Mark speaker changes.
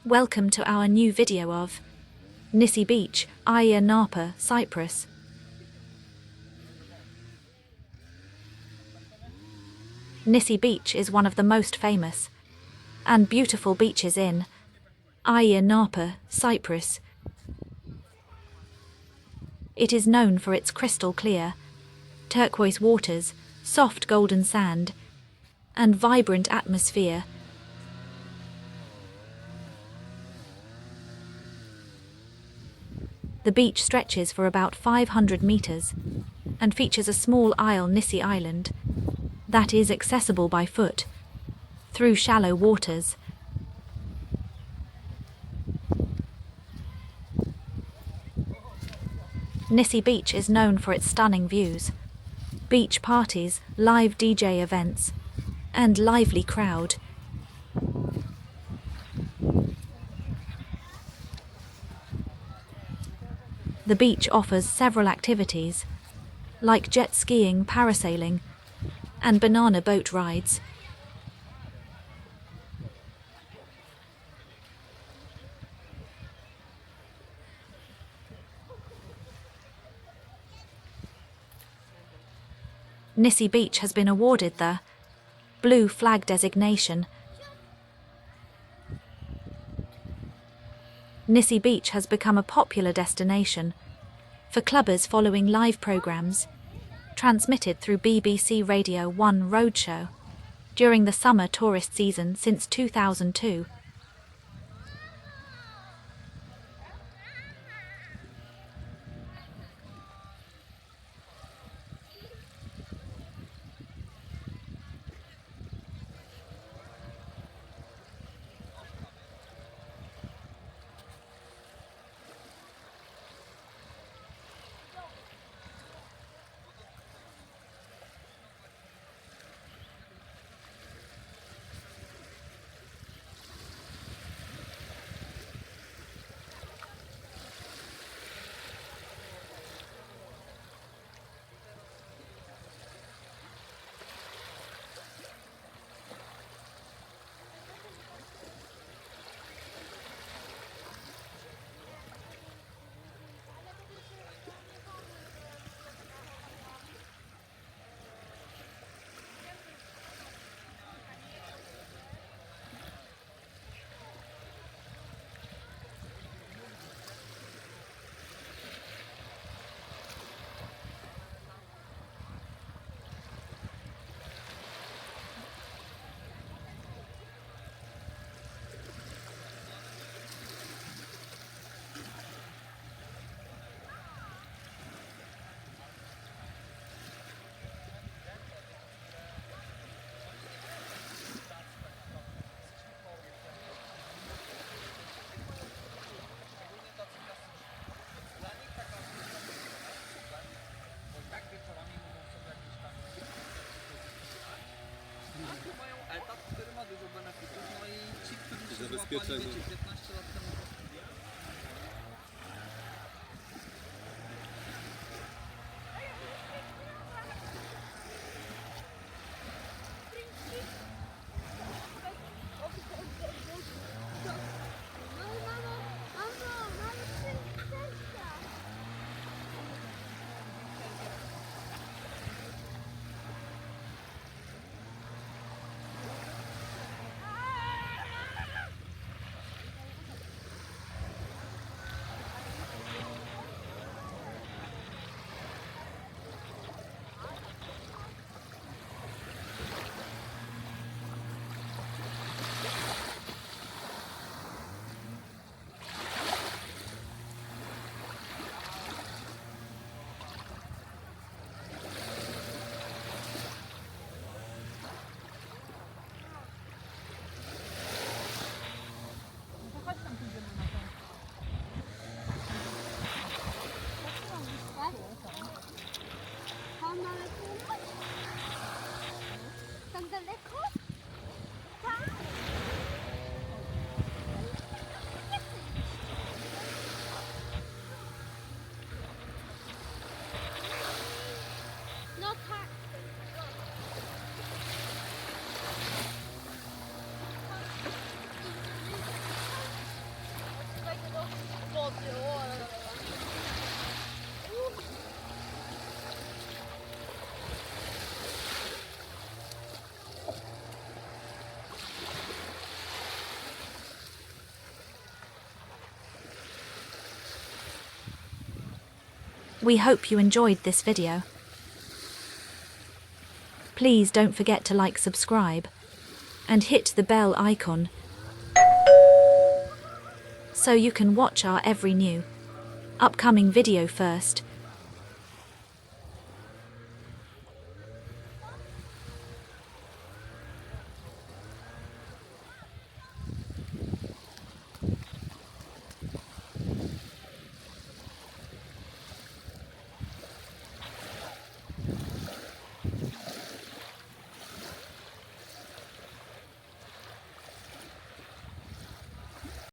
Speaker 1: Welcome to our new video of Nissi Beach, Ayia Napa, Cyprus. Nissi Beach is one of the most famous and beautiful beaches in Ayia Napa, Cyprus. It is known for its crystal clear, turquoise waters, soft golden sand, and vibrant atmosphere. The beach stretches for about 500 meters and features a small isle, Nissi Island, that is accessible by foot through shallow waters. Nissi Beach is known for its stunning views, beach parties, live DJ events, and lively crowd. The beach offers several activities, like jet skiing, parasailing, and banana boat rides. Nissi Beach has been awarded the Blue Flag designation. Nissi Beach has become a popular destination for clubbers following live programs transmitted through BBC Radio 1 Roadshow during the summer tourist season since 2002.
Speaker 2: Zabezpieczenie.
Speaker 1: We hope you enjoyed this video. Please don't forget to like, subscribe, and hit the bell icon so you can watch our every new upcoming video first.